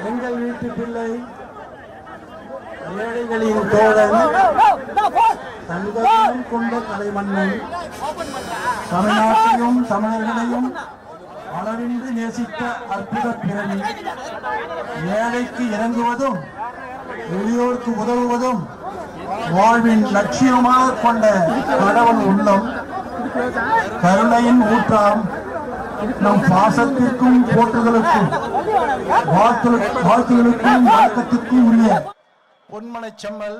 எங்கள் வீட்டு பிள்ளை, ஏழைகளின் தோழன், தங்கத்தையும் கொண்ட தலைமன்னன், தமிழ்நாட்டையும் தமிழர்களையும் அளவின்றி நேசித்த அற்புத பிறவி, ஏழைக்கு இறங்குவதும் எளியோருக்கு உதவுவதும் வாழ்வின் லட்சியமாக கொண்ட கடவுள் உள்ளம், கருணையின் ஊற்றாம், நம் பாசத்திற்கும் போற்றுதலுக்கும் வாழ்த்துகளுக்கும் வணக்கத்திற்கும் உரிய பொன்மனை செம்மல்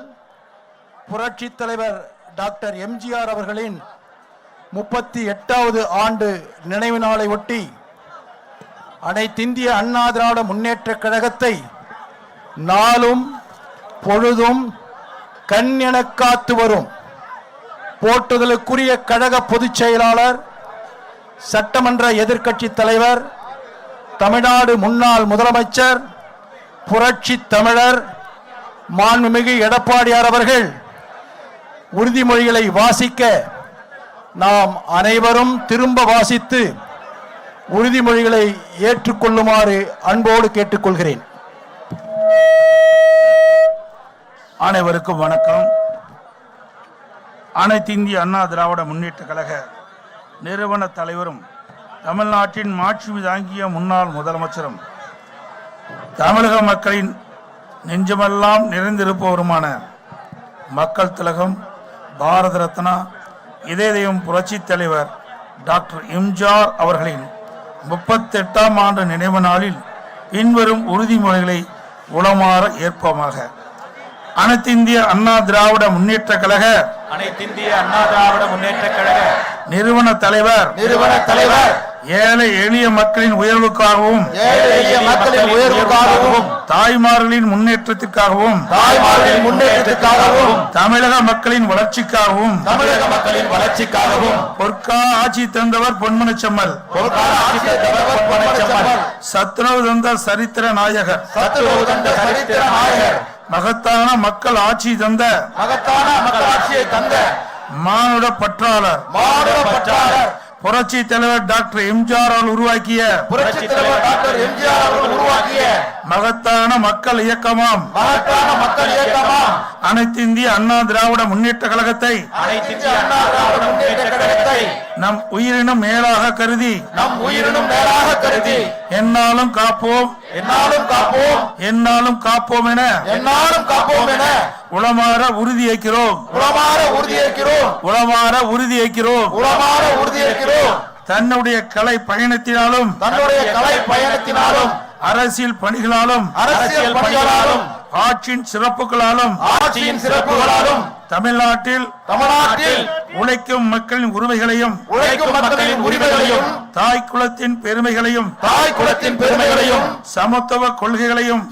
புரட்சி தலைவர் டாக்டர் எம்ஜிஆர் அவர்களின் 38வது ஆண்டு நினைவு நாளை ஒட்டி அனைத்திந்திய அண்ணா திராவிட முன்னேற்ற கழகத்தை நாளும் பொழுதும் கண்ணென காத்து வரும் போற்றுதலுக்குரிய கழக பொதுச் செயலாளர், சட்டமன்ற எதிர்க்கட்சி தலைவர், தமிழ்நாடு முன்னாள் முதலமைச்சர், புரட்சி தமிழர் மாண்புமிகு எடப்பாடியார் அவர்கள் உறுதிமொழிகளை வாசிக்க நாம் அனைவரும் திரும்ப வாசித்து உறுதிமொழிகளை ஏற்றுக்கொள்ளுமாறு அன்போடு கேட்டுக்கொள்கிறேன். அனைவருக்கும் வணக்கம். அனைத்து இந்திய அண்ணா திராவிட முன்னேற்ற கழக நிறுவன தலைவரும் தமிழ்நாட்டின் மாட்சி தாங்கிய முன்னாள் முதலமைச்சரும் தமிழக மக்களின் நெஞ்சமெல்லாம் நிறைந்திருப்பவருமான மக்கள் திலகம், பாரத ரத்னா, இதயம் புரட்சி தலைவர் டாக்டர் எம்ஜிஆர் அவர்களின் 38ஆம் ஆண்டு நினைவு நாளில் பின்வரும் உறுதிமொழிகளை உளமாற ஏற்போமாக. அனைத்து இந்திய அண்ணா திராவிட முன்னேற்ற கழக நிறுவன தலைவர் ஏழை எளிய மக்களின் உயர்வுக்காகவும் தாய்மார்களின் முன்னேற்றத்திற்காகவும் தமிழக மக்களின் வளர்ச்சிக்காகவும் பொற்கால ஆட்சி தந்தவர் பொன்மனை செம்மல், சத்துணவு தந்த சரித்திர நாயகர், மகத்தான மக்கள் ஆட்சி தந்த மானுட பற்றாளர், புரட்சி தலைவர் டாக்டர் எம்ஜிஆர் அவர்கள் உருவாக்கிய மகத்தான மக்கள் இயக்கமாம் அனைத்து இந்திய அண்ணா திராவிட முன்னேற்ற கழகத்தை நம் உயிரினும் மேலாக கருதி என்னாலும் காப்போம் என உளமாற உறுதியேற்கிறோம். தன்னுடைய கலை பயணத்தினாலும் அரசியல் பணிகளாலும் ஆட்சியின் சிறப்புகளாலும் தமிழ்நாட்டில் உழைக்கும் மக்களின் உரிமைகளையும் தாய் குலத்தின் பெருமைகளையும் சமத்துவ கொள்கைகளையும்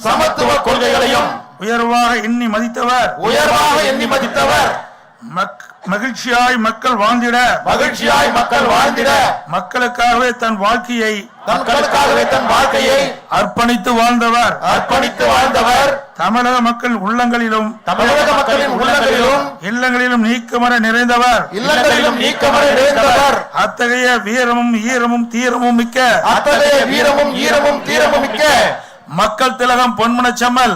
உயர்வாக எண்ணி மதித்தவர் மகிழ்ச்சியாய் மக்கள் வாழ்ந்திட மகிழ்ச்சியாய் மக்கள் வாழ்ந்திட மக்களுக்காகவே தன் வாழ்க்கையை அர்ப்பணித்து வாழ்ந்தவர் தமிழக மக்கள் உள்ளங்களிலும் இல்லங்களிலும் நீக்கமர நிறைந்தவர் அத்தகைய வீரமும் ஈரமும் தீரமும் மிக்க மக்கள் திலகம் பொன்மனச்செம்மல்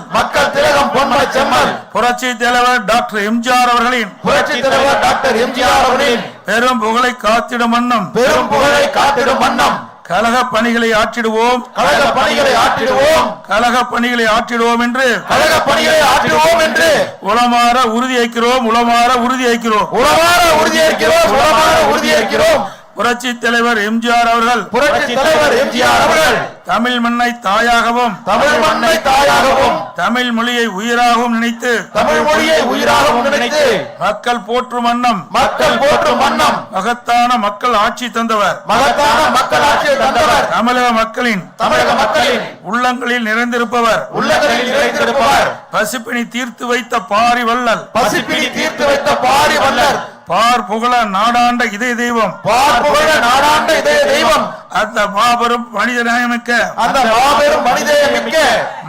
புரட்சி தலைவர் டாக்டர் எம்ஜிஆர் அவர்களின் பெரும் புகழை காத்திடும் வண்ணம் கழக பணிகளை ஆற்றிடுவோம் என்று உளமாற உறுதியேற்கிறோம் புரட்சி தலைவர் எம்ஜிஆர் அவர்கள் தமிழ் மண்ணை தாயாகவும் தமிழ் மொழியை உயிராகவும் நினைத்து மக்கள் போற்றும் வண்ணம் மகத்தான மக்கள் ஆட்சி தந்தவர் தமிழக மக்களின் உள்ளங்களில் நிறைந்திருப்பவர் பசிப்பினி தீர்த்து வைத்த பாரி வள்ளல் பார் புகழ நாடாண்ட இதய தெய்வம் அந்த மாபெரும் மனிதநேயமிக்க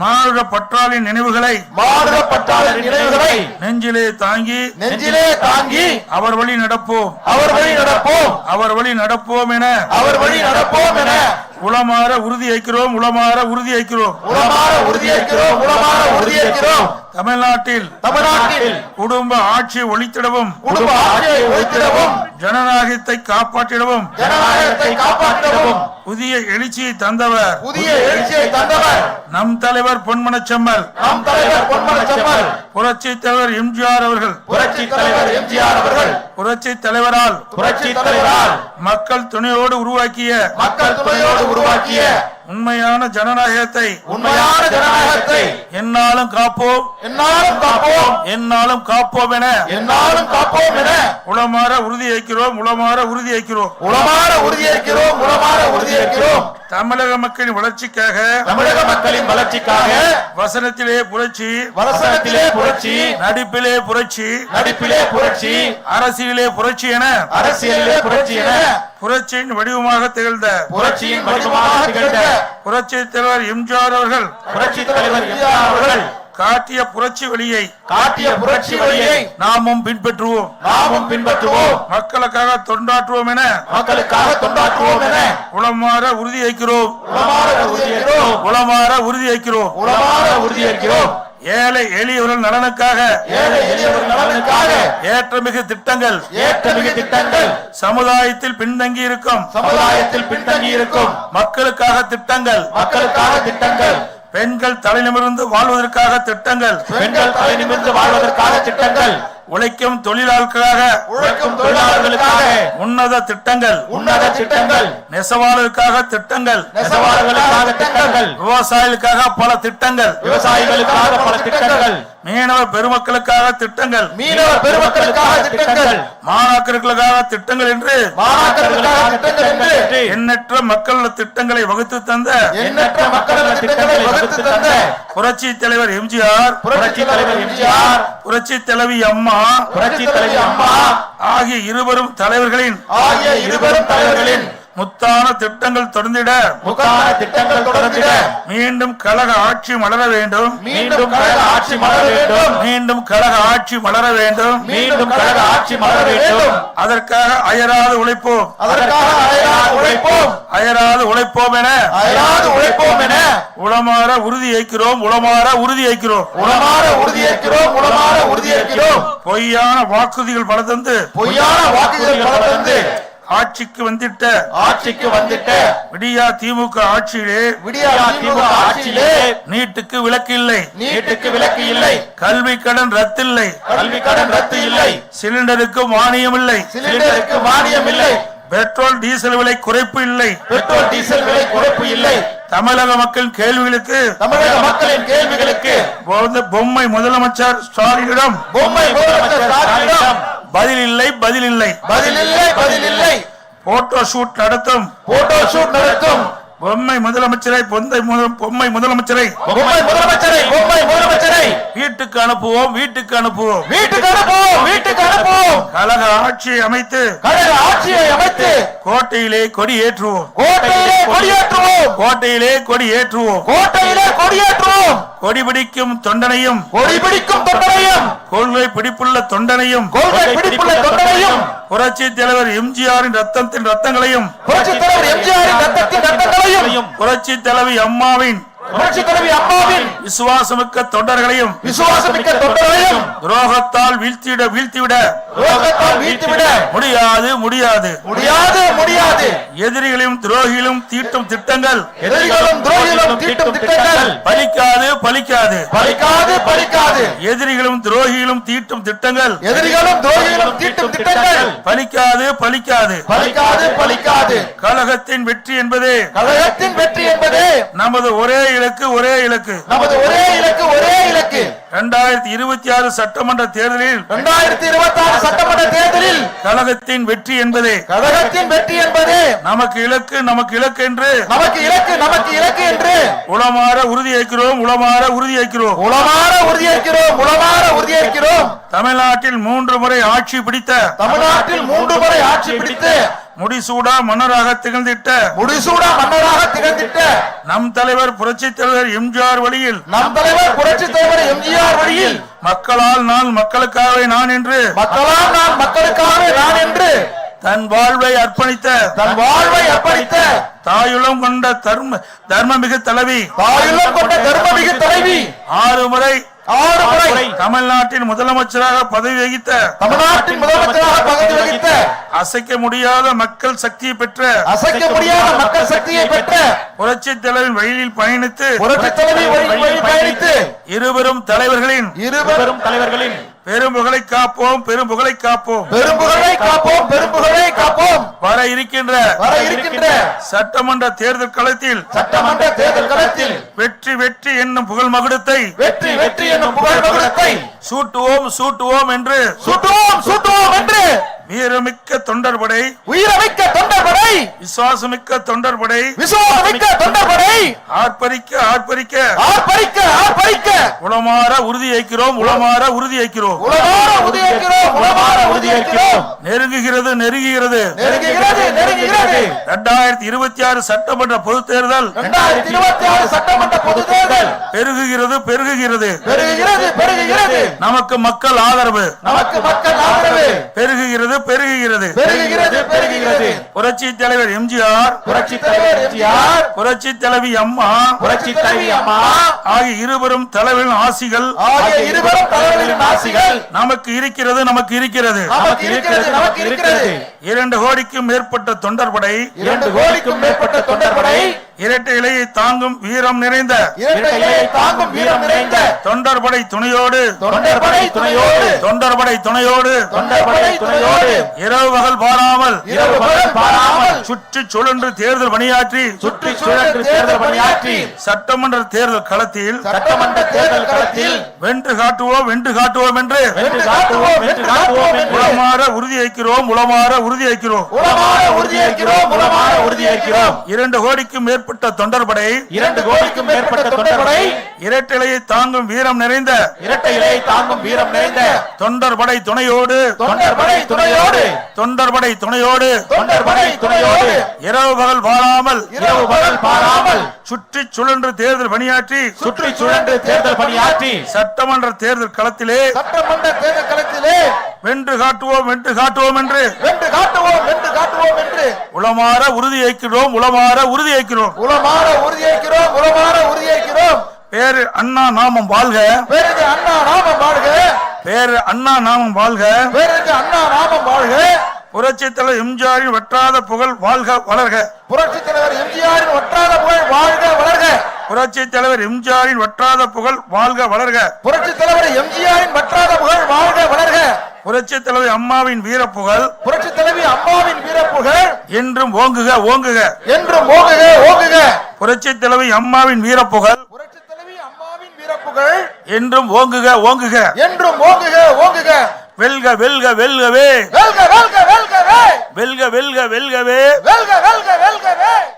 மானுட பற்றாளின் நினைவுகளை நெஞ்சிலே தாங்கி அவர் வழி நடப்போம் என உளமாற உறுதியேற்கிறோம் தமிழ்நாட்டில் குடும்ப ஆட்சி ஒழித்திடவும் ஜனநாயகத்தை காப்பாற்றிடவும் புதிய எழுச்சியை தந்தவர் நம் தலைவர் பொன்மனச்செம்மல் புரட்சி தலைவர் எம்ஜிஆர் அவர்கள் புரட்சி தலைவரால் மக்கள் துணையோடு உருவாக்கிய உண்மையான ஜனநாயகத்தை என்னாலும் காப்போம் என உளமாற உறுதியேற்கிறோம் தமிழக மக்களின் வளர்ச்சிக்காக வசனத்திலே புரட்சி நடிப்பிலே புரட்சி அரசியலே புரட்சி என புரட்சியின் வடிவமாக திகழ்ந்த புரட்சி தலைவர் எம்ஜிஆர் அவர்கள் காட்டிய புரட்சி வழியை நாமும் பின்பற்றுவோம் மக்களுக்காக தொண்டாற்றுவோம் என உளமாற உறுதியேற்கிறோம் ஏழை எளியவர்கள் நலனுக்காக ஏற்றமிகு திட்டங்கள் சமுதாயத்தில் பின்தங்கி இருக்கும் மக்களுக்காக திட்டங்கள் பெண்கள் தலைநிமிர்ந்து வாழ்வதற்காக திட்டங்கள் உழைக்கும் தொழிலாளர்களுக்காக உன்னத திட்டங்கள் நெசவாளர்களுக்காக திட்டங்கள் விவசாயிகளுக்காக பல திட்டங்கள் மீனவர் பெருமக்களுக்காக திட்டங்கள் மாணாக்கர்களுக்காக திட்டங்கள் என்று எண்ணற்ற மக்கள் திட்டங்களை வகுத்து தந்த புரட்சி தலைவர் எம்ஜிஆர் புரட்சி தலைவி அம்மா ஆகிய இருவரும் தலைவர்களின் முத்தான திட்டங்கள் தொடர்ந்திட மீண்டும் கழக ஆட்சி மலர வேண்டும் அதற்காக அயராது உழைப்போம் என உளமாற உறுதியேற்கிறோம் பொய்யான வாக்குறுதிகள் பல தந்து ஆட்சிக்கு வந்துட்ட விடியா திமுக ஆட்சியிலே நீட்டுக்கு விலக்கு இல்லை கல்வி கடன் ரத்து இல்லை சிலிண்டருக்கு மானியம் இல்லை பெட்ரோல் டீசல் விலை குறைப்பு இல்லை தமிழக மக்களின் கேள்விகளுக்கு பொம்மை முதலமைச்சர் ஸ்டாலினிடம் பதில் இல்லை போட்டோ ஷூட் நடத்தும் பொம்மை முதலமைச்சரை பொம்மை முதலமைச்சரை பொம்மை முதலமைச்சரை பொம்மை முதலமைச்சரை வீட்டுக்கு அனுப்புவோம் வீட்டுக்கு அனுப்புவோம் வீட்டுக்கு அனுப்புவோம் வீட்டுக்கு அனுப்புவோம். கழக ஆட்சியை அமைத்து கழக ஆட்சியை அமைத்து கோட்டையிலே கொடி ஏற்றுவோம் கோட்டையிலே கொடியேற்றுவோம் கோட்டையிலே கொடி ஏற்றுவோம் கோட்டையிலே கொடியேற்றுவோம். கொடி பிடிக்கும் தொண்டனையும் கொடி பிடிக்கும் தொண்டனையும் கொள்கை பிடிப்புள்ள தொண்டனையும் கொள்கை பிடிப்புள்ள தொண்டனையும் புரட்சி தலைவர் எம்ஜிஆரின் ரத்தத்தின் ரத்தங்களையும் புரட்சி தலைவர் எம்ஜிஆரின் ரத்தத்தின் ரத்தங்களையும் புரட்சி தலைவி அம்மாவின் புரட்சி தலைவி அம்மாவின் விசுவாசமிக்க தொண்டர்களையும் விசுவாசமிக்க தொண்டர்களையும் துரோகத்தால் வீழ்த்திவிட ரோகத்தால் வீழ்த்திவிட முடியாது முடியாது முடியாது முடியாது. எதிரிகளையும் துரோகிகளும் தீட்டும் திட்டங்கள் எதிரிகளும் துரோகிகளும் தீட்டும் திட்டங்கள் பலிக்காது பலிக்காது பலிக்காது பலிக்காது. எதிரிகளும் துரோகிகளும் தீட்டும் திட்டங்கள் எதிரிகளும் துரோகிகளும் தீட்டும் திட்டங்கள் பலிக்காது பலிக்காது பலிக்காது பலிக்காது. கழகத்தின் வெற்றி என்பதே கழகத்தின் வெற்றி என்பது நமது ஒரே இலக்கு ஒரே இலக்கு நமது ஒரே இலக்கு ஒரே இலக்கு. 2026 சட்டமன்ற தேர்தலில் 2026 சட்டமன்ற தேர்தலில் கழகத்தின் வெற்றி என்பதே கழகத்தின் வெற்றி என்பது நமக்கு இலக்கு என்று நமக்கு இலக்கு என்று உளமாற உறுதியேற்கிறோம் உளமாற உறுதியேற்கிறோம் உளமாற உறுதியேற்கிறோம் உளமாற உறுதியேற்கிறோம். தமிழ்நாட்டில் 3 முறை ஆட்சி பிடித்த தமிழ்நாட்டில் 3 முறை ஆட்சி பிடித்து முடிசூடா மன்னராக திகழ்ந்திட்ட முடிசூடா மன்னராக திகழ்ந்திட்ட நம் தலைவர் புரட்சி தலைவர் எம்ஜிஆர் வழியில் நம் தலைவர் புரட்சி தலைவர் எம்ஜிஆர் வழியில் மக்களால் நான் மக்களுக்காகவே நான் என்று மக்களால் நான் மக்களுக்காகவே நான் என்று தன் வாழ்வை அர்ப்பணித்த தாயுளம் கொண்ட தர்மமிகு தலைவி தாயுள்ளம் கொண்ட தர்மமிகு தலைவி 6 முறை தமிழ்நாட்டின் முதலமைச்சராக பதவி வகித்த அசைக்க முடியாத மக்கள் சக்தியை பெற்ற புரட்சி தலைவரின் வழியில் பயணித்து இருவரும் தலைவர்களின் பெரும்புகழை காப்போம் வர இருக்கின்ற சட்டமன்ற தேர்தல் களத்தில் வெற்றி என்னும் புகழ் மகுடத்தை சூட்டுவோம் என்று வீரமிக்க தொண்டர்படை விசுவாசமிக்க தொண்டர்படை ஆர்ப்பரிக்க உளமாற உறுதியேற்கிறோம் நெருங்குகிறது 2026 சட்டமன்ற பொதுத் தேர்தல் பெருகுகிறது நமக்கு மக்கள் ஆதரவு பெருகுகிறது புரட்சி தலைவர் எம்ஜிஆர் புரட்சி தலைவி அம்மா ஆகிய இருவரும் தலைவரின் ஆசிகள் நமக்கு இருக்கிறது 2 கோடிக்கும் மேற்பட்ட தொண்டர்படை இரட்டை இலையை தாங்கும் வீரம் நிறைந்த தொண்டர்படை துணையோடு இரவு பகல் பாராமல் சுற்றி சுழன்று தேர்தல் பணியாற்றி சட்டமன்ற தேர்தல் களத்தில் வென்று காட்டுவோம் என்று உளமாற உறுதியேற்கிறோம் 2 கோடிக்கும் மேற்பட்ட தொண்டர்படை இரட்டையை தாங்கும் வீரம் நிறைந்த தொண்டர்படை துணையோடு இரவு பகல் பாராமல் சுற்றி சுழன்று தேர்தல் பணியாற்றி சட்டமன்ற தேர்தல் களத்திலே வென்று காட்டுவோம் என்று உளமாற உறுதியேற்கிறோம் பேரு அண்ணா நாமம் வாழ்க புரட்சி தலைவர் எம்ஜிஆரின் வற்றாத புகழ் வாழ்க வளர்க புரட்சி தலைவர் எம்ஜிஆரின் வற்றாத புகழ் வாழ்க வளர்க புரட்சி தலைவர் எம்ஜிஆரின் வற்றாத புகழ் வாழ்க வளர்க புரட்சி தலைவர் எம்ஜிஆரின் வற்றாத புகழ் வாழ்க வளர்க புரட்சி தலைவி அம்மாவின் வீரப்புகழ் புரட்சி தலைவி அம்மாவின் வீரப்புகழ் என்றும் ஓங்குக என்றும் ஓங்குக புரட்சி தலைவி அம்மாவின் வீரப்புகழ் புரட்சி தலைவி அம்மாவின் வீரப்புகழ் என்றும் ஓங்குக என்றும் ஓங்குக வெல்க வெல்கவே வெல்க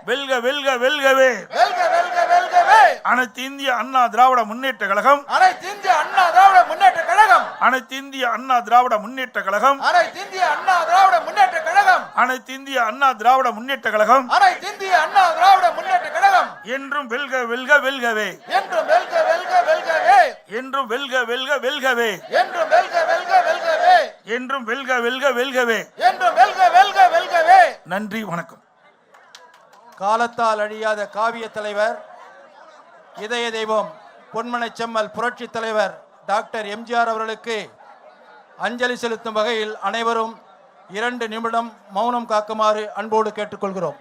வெல்க வெல்க வெல்கவே வெல்க வெல்க வெல்கவே அனைத்து இந்திய அண்ணா திராவிட முன்னேற்ற கழகம் அனைத்து இந்திய அண்ணா திராவிட முன்னேற்ற கழகம் அனைத்து இந்திய அண்ணா திராவிட முன்னேற்ற கழகம் அனைத்து இந்திய அண்ணா திராவிட முன்னேற்ற கழகம் அனைத்து இந்திய அண்ணா திராவிட முன்னேற்ற கழகம் அனைத்து இந்திய அண்ணா திராவிட முன்னேற்ற கழகம் என்றும் வெல்க வெல்க வெல்கவே என்றும் வெல்க வெல்க வெல்கவே என்றும் வெல்க வெல்க வெல்கவே என்றும் வெல்க வெல்க வெல்கவே என்றும் வெல்க வெல்க வெல்கவே என்றும் வெல்க வெல்க வெல்கவே. நன்றி, வணக்கம். காலத்தால் அழியாத காவிய தலைவர், இதய தெய்வம், பொன்மனை செம்மல் புரட்சி தலைவர் டாக்டர் எம்ஜிஆர் அவர்களுக்கு அஞ்சலி செலுத்தும் வகையில் அனைவரும் 2 நிமிடம் மௌனம் காக்குமாறு அன்போடு கேட்டுக்கொள்கிறோம்.